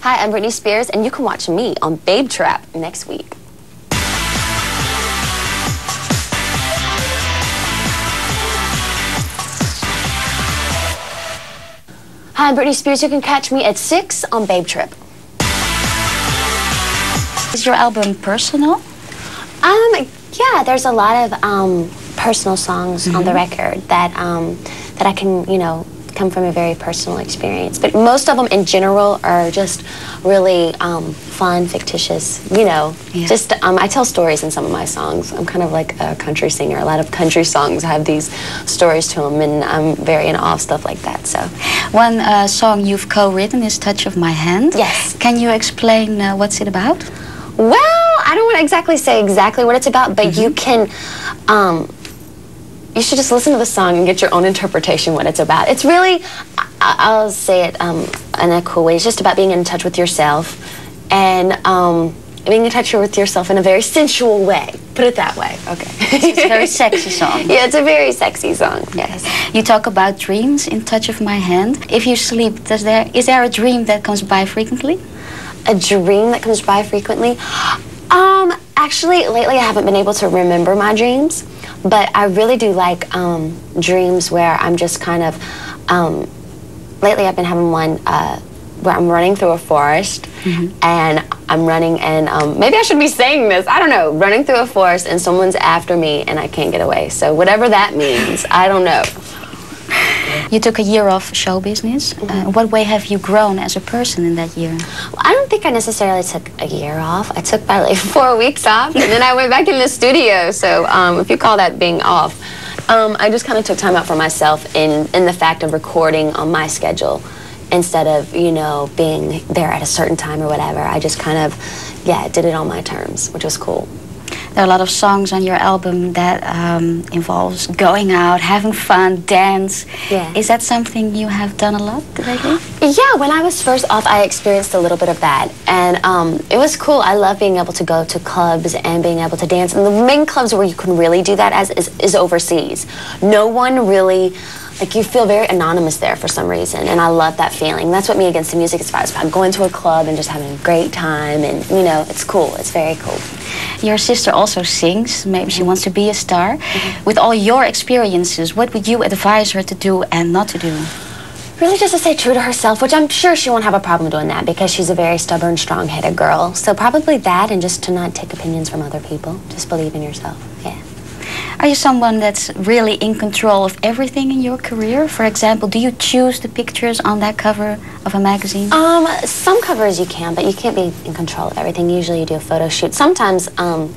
Hi, I'm Britney Spears, and you can watch me on Babe Trap next week. Hi, I'm Britney Spears. You can catch me at 6 on Babe Trip. Is your album personal? Yeah, there's a lot of personal songs on the record that that I can, you know, come from a very personal experience. But most of them in general are just really fun, fictitious, you know. Yeah. Just I tell stories in some of my songs. I'm kind of like a country singer. A lot of country songs have these stories to them, and I'm very in awe of stuff like that. So, one song you've co-written is "Touch of My Hand." Yes. Can you explain what's it about? Well, I don't want to exactly say exactly what it's about, but you can. You should just listen to the song and get your own interpretation what it's about. It's really, I'll say it in a cool way. It's just about being in touch with yourself and being in touch with yourself in a very sensual way. Put it that way. Okay. It's a very sexy song. Yeah, it's a very sexy song. Yes. You talk about dreams in Touch of My Hand. If you sleep, is there a dream that comes by frequently? A dream that comes by frequently? Actually, lately I haven't been able to remember my dreams, but I really do like dreams where I'm just kind of, lately I've been having one where I'm running through a forest and I'm running and maybe I should be saying this, I don't know, running through a forest and someone's after me and I can't get away. So whatever that means, I don't know. You took a year off show business. What way have you grown as a person in that year? Well, I don't think I necessarily took a year off. I took probably 4 weeks off, and then I went back in the studio. So if you call that being off, I just kind of took time out for myself in the fact of recording on my schedule instead of, you know, being there at a certain time or whatever. I just kind of, yeah, did it on my terms, which was cool. There are a lot of songs on your album that involves going out, having fun, dance. Yeah. Is that something you have done a lot lately? Yeah, when I was first off, I experienced a little bit of that. And it was cool. I love being able to go to clubs and being able to dance. And the main clubs where you can really do that is overseas. No one really, like, you feel very anonymous there for some reason, and I love that feeling. That's what Me Against the Music is about. It's about going to a club and just having a great time, and, you know, it's cool. It's very cool. Your sister also sings. Maybe she wants to be a star. With all your experiences, what would you advise her to do and not to do? Really just to stay true to herself, which I'm sure she won't have a problem doing that because she's a very stubborn, strong-headed girl. So probably that, and just to not take opinions from other people. Just believe in yourself, yeah. Are you someone that's really in control of everything in your career? For example, do you choose the pictures on that cover of a magazine? Some covers you can, but you can't be in control of everything. Usually you do a photo shoot. Sometimes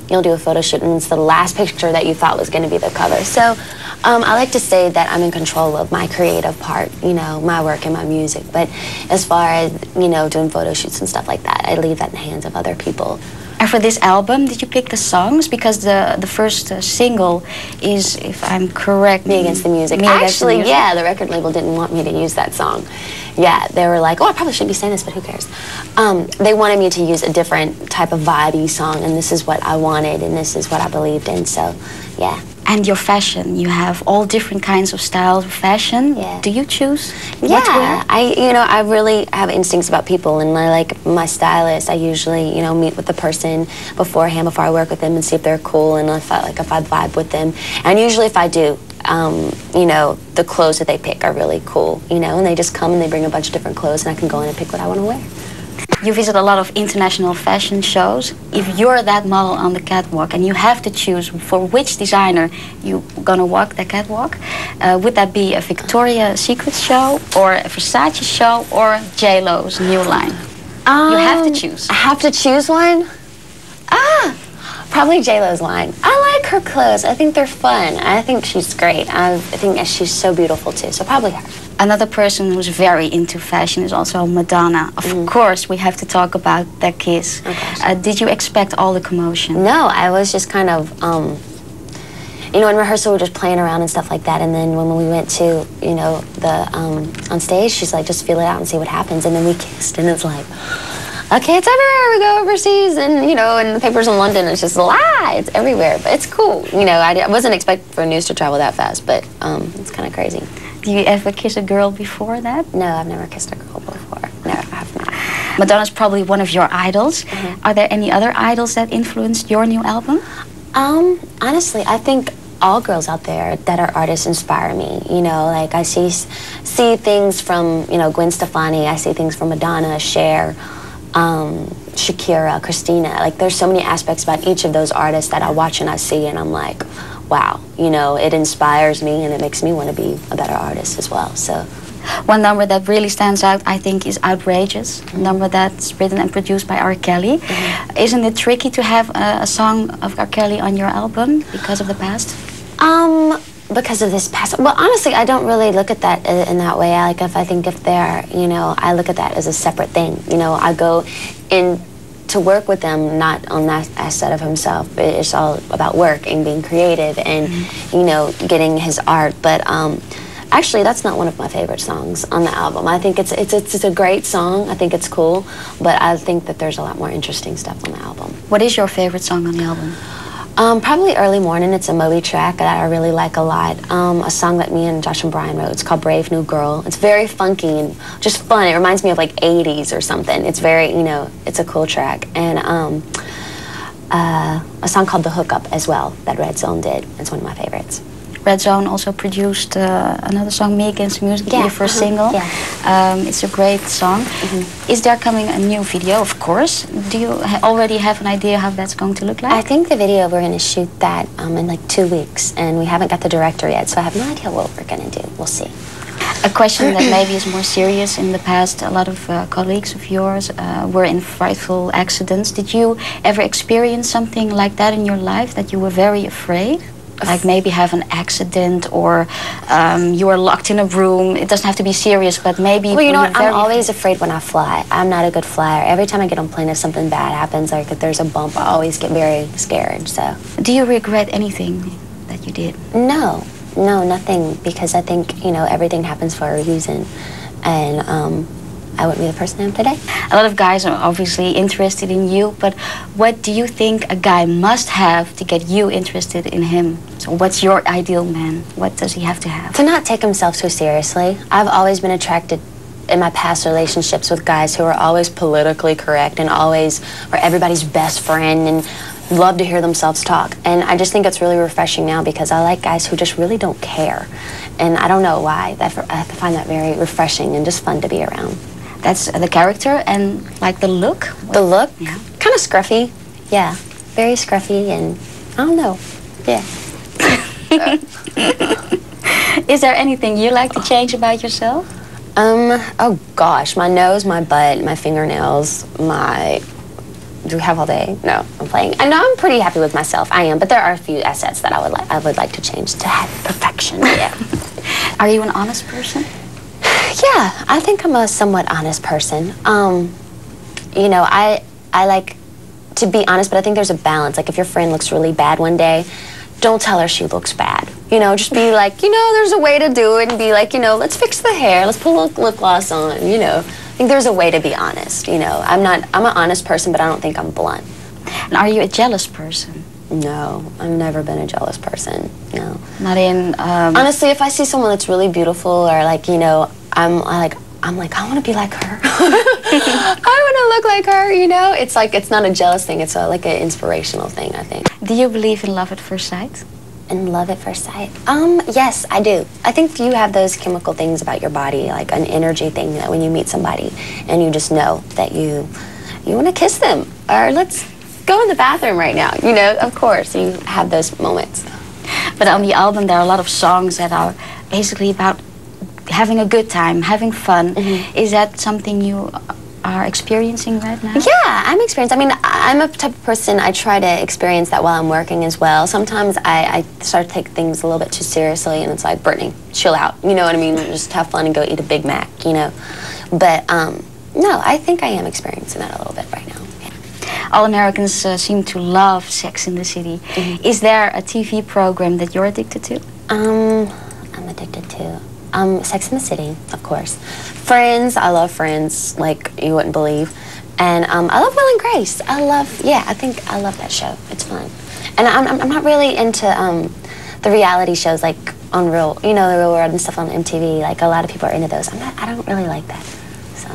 you'll do a photo shoot and it's the last picture that you thought was going to be the cover. So I like to say that I'm in control of my creative part, you know, my work and my music. But as far as, you know, doing photo shoots and stuff like that, I leave that in the hands of other people. And for this album, did you pick the songs? Because the first single is, if I'm correct, Me Against the Music. Actually, yeah, the record label didn't want me to use that song. Yeah, they were like, oh, I probably shouldn't be saying this, but who cares? They wanted me to use a different type of vibey song, and this is what I wanted, and this is what I believed in, so, yeah. And your fashion, you have all different kinds of styles of fashion. Yeah. Do you choose what to wear? I really have instincts about people, and I like my stylist. I usually, you know, meet with the person beforehand before I work with them and see if they're cool and if I vibe with them. And usually if I do, you know, the clothes that they pick are really cool, you know, and they just come and they bring a bunch of different clothes and I can go in and pick what I want to wear. You visit a lot of international fashion shows. If you're that model on the catwalk and you have to choose for which designer you're gonna walk the catwalk, would that be a Victoria's Secret show or a Versace show or J-Lo's new line? You have to choose. I have to choose one? Probably J-Lo's line. I like her clothes. I think they're fun. I think she's great. I think she's so beautiful too, so probably her. Another person who's very into fashion is also Madonna. Of course, we have to talk about that kiss. Okay. Did you expect all the commotion? No, I was just kind of, you know, in rehearsal we were just playing around and stuff like that, and then when we went to, you know, the, on stage, she's like, just feel it out and see what happens, and then we kissed, and it's like, okay, it's everywhere. We go overseas, and, you know, in the papers in London, it's just it's everywhere, but it's cool. You know, I wasn't expecting for news to travel that fast, but it's kind of crazy. Do you ever kiss a girl before that? No, I've never kissed a girl before. No, I have not. Madonna's probably one of your idols. Are there any other idols that influenced your new album? Honestly, I think all girls out there that are artists inspire me. You know, like I see things from, you know, Gwen Stefani. I see things from Madonna, Cher, Shakira, Christina. Like there's so many aspects about each of those artists that I watch and I see, and I'm like, wow. You know, it inspires me and it makes me want to be a better artist as well. So. One number that really stands out, I think, is Outrageous, a number that's written and produced by R. Kelly. Isn't it tricky to have a song of R. Kelly on your album because of the past? Because of this past, well, honestly, I don't really look at that in that way. I think if they're, you know, I look at that as a separate thing. You know, I go in to work with them, not on that aspect of himself. It's all about work and being creative and, you know, getting his art. But, actually, that's not one of my favorite songs on the album. I think it's a great song. I think it's cool, but I think that there's a lot more interesting stuff on the album. What is your favorite song on the album? Probably Early Morning. It's a Moby track that I really like a lot. A song that me and Josh and Brian wrote. It's called Brave New Girl. It's very funky and just fun. It reminds me of like 80s or something. It's very, you know, it's a cool track. And a song called The Hookup as well that Red Zone did. It's one of my favorites. Red Zone also produced another song, Me Against Music, your first single. It's a great song. Is there coming a new video? Of course. Do you already have an idea how that's going to look like? I think the video, we're going to shoot that in like 2 weeks, and we haven't got the director yet, so I have no idea what we're going to do. We'll see. A question that maybe is more serious. In the past, a lot of colleagues of yours were in frightful accidents. Did you ever experience something like that in your life, that you were very afraid? Like maybe have an accident, or you are locked in a room. It doesn't have to be serious, but maybe... Well, you know what? I'm always afraid when I fly. I'm not a good flyer. Every time I get on a plane, if something bad happens, like if there's a bump, I always get very scared, so... Do you regret anything that you did? No. No, nothing, because I think, you know, everything happens for a reason, and I wouldn't be the person I am today. A lot of guys are obviously interested in you, but what do you think a guy must have to get you interested in him? So what's your ideal man? What does he have to have? To not take himself too seriously. I've always been attracted in my past relationships with guys who are always politically correct and always are everybody's best friend and love to hear themselves talk. And I just think it's really refreshing now, because I like guys who just really don't care. And I don't know why. I find that very refreshing and just fun to be around. That's the character, and like the look? The look? Yeah. Kind of scruffy. Yeah. Very scruffy, and I don't know. Yeah. Is there anything you like to change about yourself? Oh gosh, my nose, my butt, my fingernails, do we have all day? No, I'm playing. I know I'm pretty happy with myself. I am, but there are a few assets that I would like to change to have perfection. Yeah. Are you an honest person? Yeah, I think I'm a somewhat honest person. You know, I like to be honest, but I think there's a balance. Like if your friend looks really bad one day, don't tell her she looks bad. You know, just be like, you know, there's a way to do it, and be like, you know, let's fix the hair, let's put a little lip gloss on, you know. I think there's a way to be honest, you know. I'm an honest person, but I don't think I'm blunt. And are you a jealous person? No, I've never been a jealous person, no. Not in... Honestly, if I see someone that's really beautiful, or like, you know, I'm like, I want to be like her. I want to look like her, you know? It's like, it's not a jealous thing, it's like an inspirational thing, I think. Do you believe in love at first sight? In love at first sight? Yes, I do. I think you have those chemical things about your body, like an energy thing, that when you meet somebody and you just know that you want to kiss them, or let's go in the bathroom right now, you know? Of course, you have those moments. But on the album, there are a lot of songs that are basically about having a good time, having fun. Is that something you are experiencing right now? Yeah, I'm experiencing. I mean, I'm a type of person, I try to experience that while I'm working as well. Sometimes I start to take things a little bit too seriously, and it's like, Britney, chill out. You know what I mean? Just have fun and go eat a Big Mac, you know? But, no, I think I am experiencing that a little bit right now. Yeah. All Americans seem to love Sex in the City. Is there a TV program that you're addicted to? I'm addicted to Sex in the City, of course. Friends, I love Friends, like you wouldn't believe. And I love Will and Grace. I think I love that show. It's fun. And I'm not really into the reality shows like on the Real World and stuff on MTV. Like a lot of people are into those. I don't really like that. So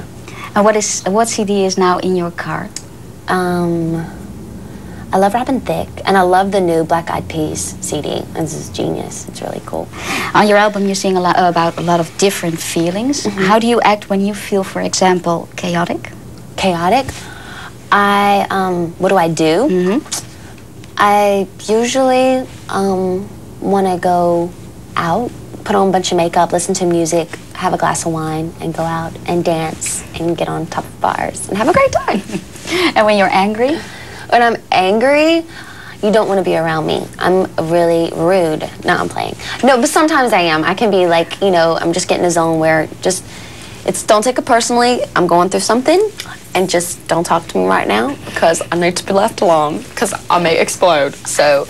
What CD is now in your car? I love Robin Thicke, and I love the new Black Eyed Peas CD. This is genius. It's really cool. On your album, you sing about a lot of different feelings. How do you act when you feel, for example, chaotic? Chaotic? What do I do? I usually want to go out, put on a bunch of makeup, listen to music, have a glass of wine, and go out and dance and get on top of bars and have a great time. And when you're angry? When I'm angry, you don't want to be around me. I'm really rude. No, I'm playing. No, but sometimes I am. I can be like, you know, I'm just getting in a zone where don't take it personally. I'm going through something, and just don't talk to me right now because I need to be left alone because I may explode. So,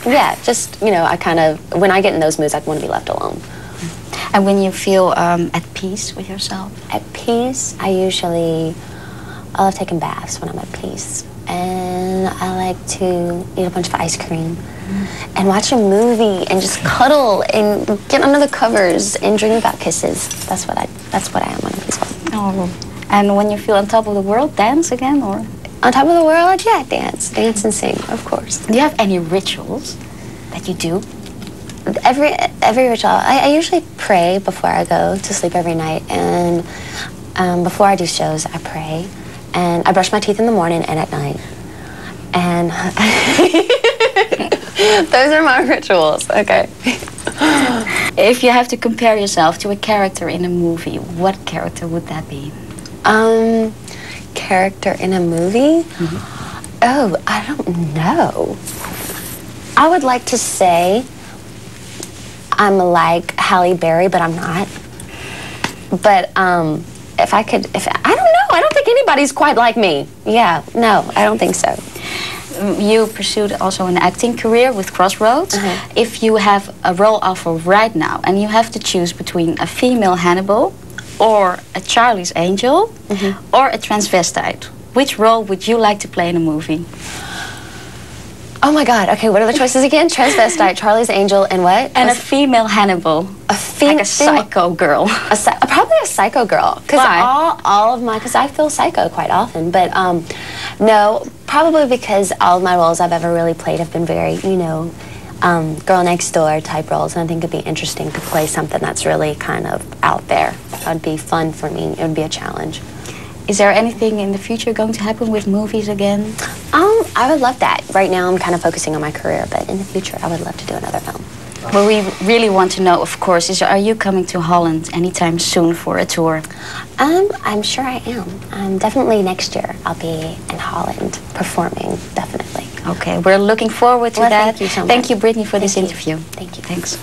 yeah, just, you know, when I get in those moods, I want to be left alone. And when you feel at peace with yourself? At peace, I love taking baths when I'm at peace. And I like to eat a bunch of ice cream and watch a movie and just cuddle and get under the covers and dream about kisses. That's what I am when I'm peaceful. Oh. And when you feel on top of the world, dance again, or? On top of the world, yeah, dance and sing, of course. Do you have any rituals that you do? Every ritual. I usually pray before I go to sleep every night, and before I do shows, I pray. And I brush my teeth in the morning and at night. And those are my rituals, okay. If you have to compare yourself to a character in a movie, what character would that be? Character in a movie? Oh, I don't know. I would like to say I'm like Halle Berry, but I'm not. But, I don't know. I don't think anybody's quite like me. Yeah, no, I don't think so. You pursued also an acting career with Crossroads. If you have a role offer right now and you have to choose between a female Hannibal or a Charlie's Angel or a transvestite, which role would you like to play in a movie? Oh my God, okay, what are the choices again? Transvestite, Charlie's Angel, and what? And a female Hannibal. Like a psycho girl. Probably a psycho girl. Why? Because I feel psycho quite often, but no, probably because all of my roles I've ever really played have been very, you know, girl next door type roles, and I think it'd be interesting to play something that's really kind of out there. That would be fun for me. It would be a challenge. Is there anything in the future going to happen with movies again? I would love that. Right now I'm kind of focusing on my career, but in the future I would love to do another film. What we really want to know, of course, is are you coming to Holland anytime soon for a tour? I'm sure I am. Definitely next year I'll be in Holland performing, definitely. Okay, we're looking forward to that. Thank you so much. Thank you, Britney, for this interview. Thank you. Thanks.